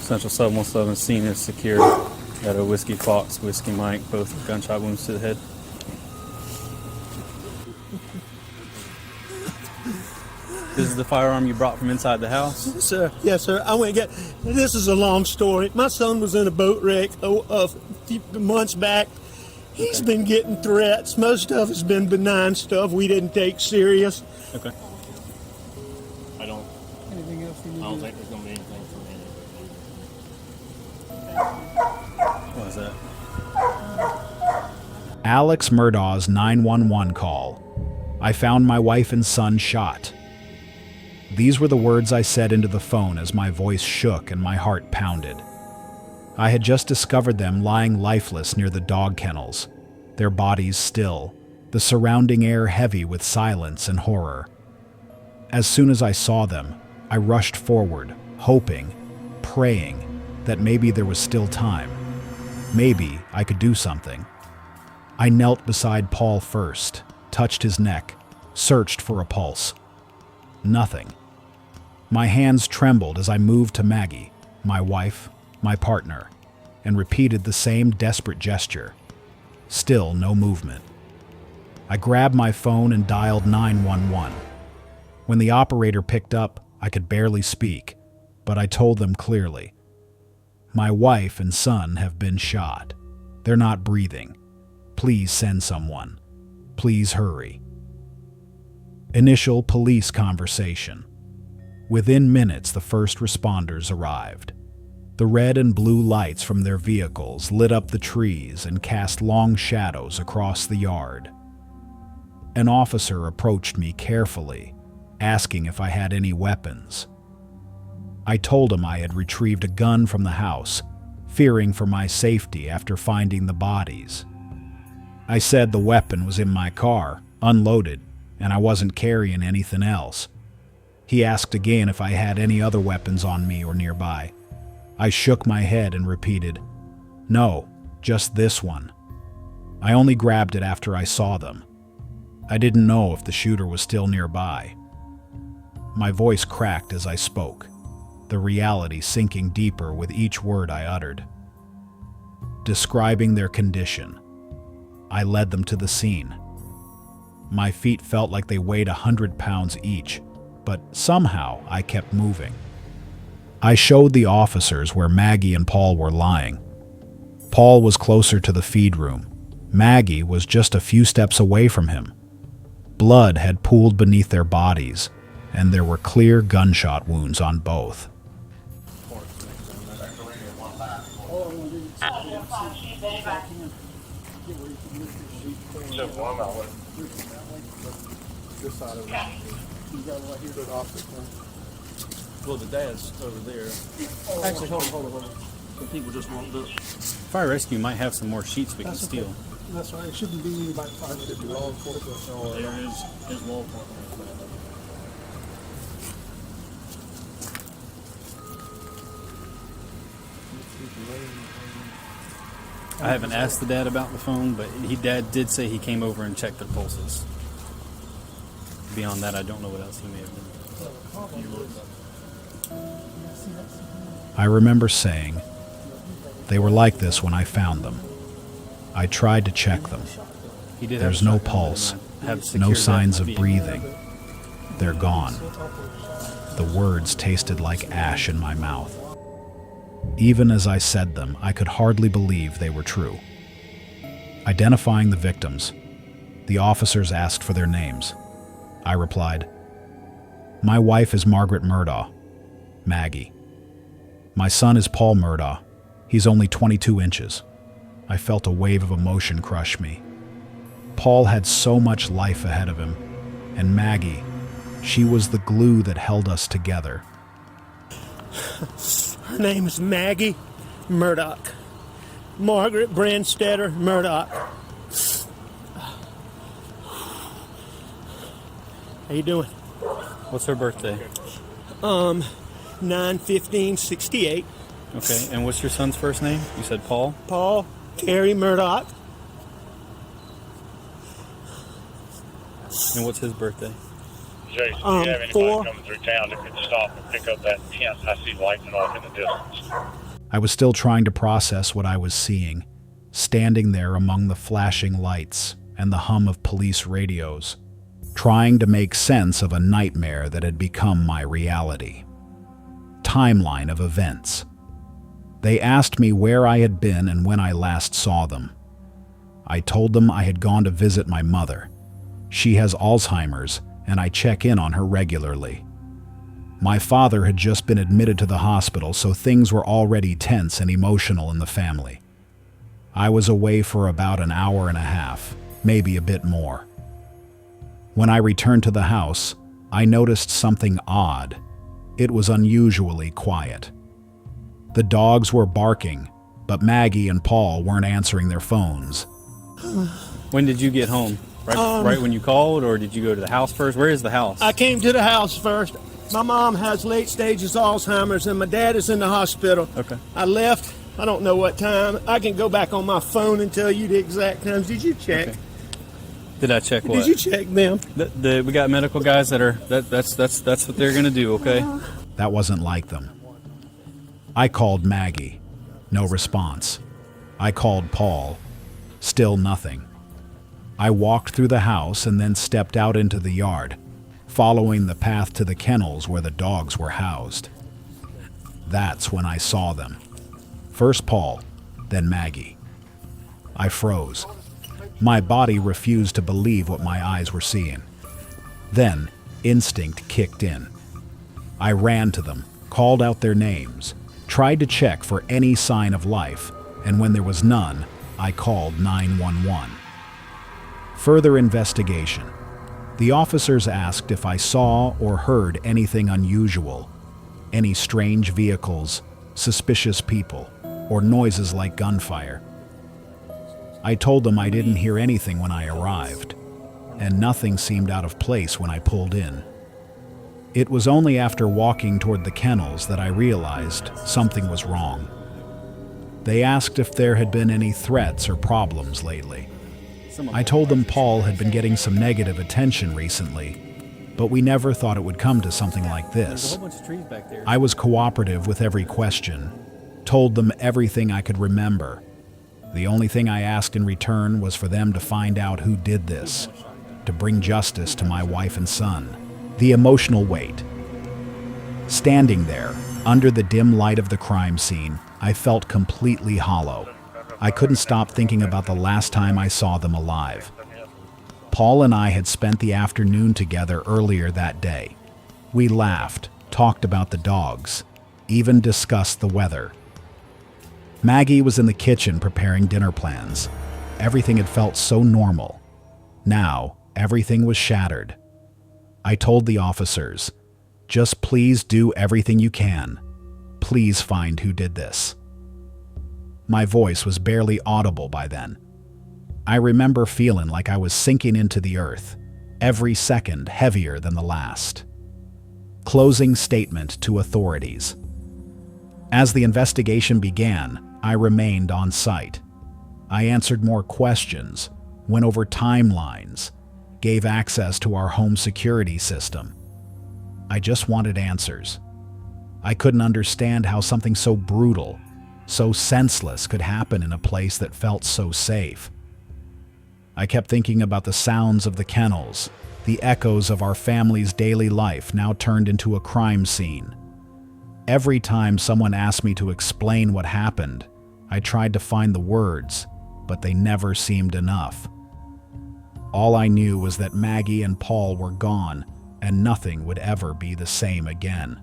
Central Sub 111 scene is secure at a Whiskey Fox, Whiskey Mike, both gunshot wounds to the head. This is the firearm you brought from inside the house? Yes, sir. Yes, sir. I went and got. This is a long story. My son was in a boat wreck a few months back. He's been getting threats. Most of it's been benign stuff we didn't take serious. Okay. Anything else you need? I don't think there's going to be anything for me. What is that? Alex Murdaugh's 911 call. I found my wife and son shot. These were the words I said into the phone as my voice shook and my heart pounded. I had just discovered them lying lifeless near the dog kennels, their bodies still, the surrounding air heavy with silence and horror. As soon as I saw them, I rushed forward, hoping, praying that maybe there was still time. Maybe I could do something. I knelt beside Paul first, touched his neck, searched for a pulse. Nothing. My hands trembled as I moved to Maggie, my wife, my partner, and repeated the same desperate gesture. Still no movement. I grabbed my phone and dialed 911. When the operator picked up, I could barely speak, but I told them clearly. My wife and son have been shot. They're not breathing. Please send someone. Please hurry. Initial police conversation. Within minutes, the first responders arrived. The red and blue lights from their vehicles lit up the trees and cast long shadows across the yard. An officer approached me carefully, asking if I had any weapons. I told him I had retrieved a gun from the house, fearing for my safety after finding the bodies. I said the weapon was in my car, unloaded, and I wasn't carrying anything else. He asked again if I had any other weapons on me or nearby. I shook my head and repeated, "No, just this one." I only grabbed it after I saw them. I didn't know if the shooter was still nearby. My voice cracked as I spoke, the reality sinking deeper with each word I uttered. Describing their condition, I led them to the scene. My feet felt like they weighed 100 pounds each, but somehow I kept moving. I showed the officers where Maggie and Paul were lying. Paul was closer to the feed room. Maggie was just a few steps away from him. Blood had pooled beneath their bodies, and there were clear gunshot wounds on both. Well, the dad's over there. Actually, hold on. Some people just walked up. Fire rescue might have some more sheets we can steal. That's right. It shouldn't be about 550 law enforcement. There is law enforcement. I haven't asked the dad about the phone, but dad did say he came over and checked their pulses. Beyond that, I don't know what else he may have done. I remember saying, "They were like this when I found them." I tried to check them. There's no pulse, no signs of breathing. They're gone. The words tasted like ash in my mouth. Even as I said them, I could hardly believe they were true. Identifying the victims, the officers asked for their names. I replied, "My wife is Margaret Murdaugh, Maggie. My son is Paul Murdaugh. He's only 22 inches. I felt a wave of emotion crush me. Paul had so much life ahead of him, and Maggie, she was the glue that held us together. Her name is Maggie Murdoch. Margaret Brandstetter Murdoch. How you doing? What's her birthday? 9/15/68. Okay, and what's your son's first name? You said Paul? Paul Terry Murdoch. And what's his birthday? Jason, do you have anybody 4. coming through town that could stop and pick up that tent? I see lightning off in the distance. I was still trying to process what I was seeing, standing there among the flashing lights and the hum of police radios, trying to make sense of a nightmare that had become my reality. Timeline of events. They asked me where I had been and when I last saw them. I told them I had gone to visit my mother. She has Alzheimer's, and I check in on her regularly. My father had just been admitted to the hospital, so things were already tense and emotional in the family. I was away for about an hour and a half, maybe a bit more. When I returned to the house, I noticed something odd. It was unusually quiet. The dogs were barking, but Maggie and Paul weren't answering their phones. When did you get home? Right when you called, or did you go to the house first? Where is the house? I came to the house first. My mom has late stages Alzheimer's, and my dad is in the hospital. Okay. I left, I don't know what time. I can go back on my phone and tell you the exact times. Did you check? Okay. Did I check what? Did you check them? We got medical guys that are that's what they're gonna do. Okay. That wasn't like them. I called Maggie. No response. I called Paul. Still nothing. I walked through the house and then stepped out into the yard, following the path to the kennels where the dogs were housed. That's when I saw them. First Paul, then Maggie. I froze. My body refused to believe what my eyes were seeing. Then, instinct kicked in. I ran to them, called out their names, tried to check for any sign of life, and when there was none, I called 911. Further investigation. The officers asked if I saw or heard anything unusual, any strange vehicles, suspicious people, or noises like gunfire. I told them I didn't hear anything when I arrived, and nothing seemed out of place when I pulled in. It was only after walking toward the kennels that I realized something was wrong. They asked if there had been any threats or problems lately. I told them Paul had been getting some negative attention recently, but we never thought it would come to something like There's a this. whole bunch of trees back there. I was cooperative with every question, told them everything I could remember. The only thing I asked in return was for them to find out who did this, to bring justice to my wife and son. The emotional weight. Standing there, under the dim light of the crime scene, I felt completely hollow. I couldn't stop thinking about the last time I saw them alive. Paul and I had spent the afternoon together earlier that day. We laughed, talked about the dogs, even discussed the weather. Maggie was in the kitchen preparing dinner plans. Everything had felt so normal. Now, everything was shattered. I told the officers, just please do everything you can. Please find who did this. My voice was barely audible by then. I remember feeling like I was sinking into the earth, every second heavier than the last. Closing statement to authorities. As the investigation began, I remained on site. I answered more questions, went over timelines, gave access to our home security system. I just wanted answers. I couldn't understand how something so brutal, so senseless could happen in a place that felt so safe. I kept thinking about the sounds of the kennels, the echoes of our family's daily life now turned into a crime scene. Every time someone asked me to explain what happened, I tried to find the words, but they never seemed enough. All I knew was that Maggie and Paul were gone, and nothing would ever be the same again.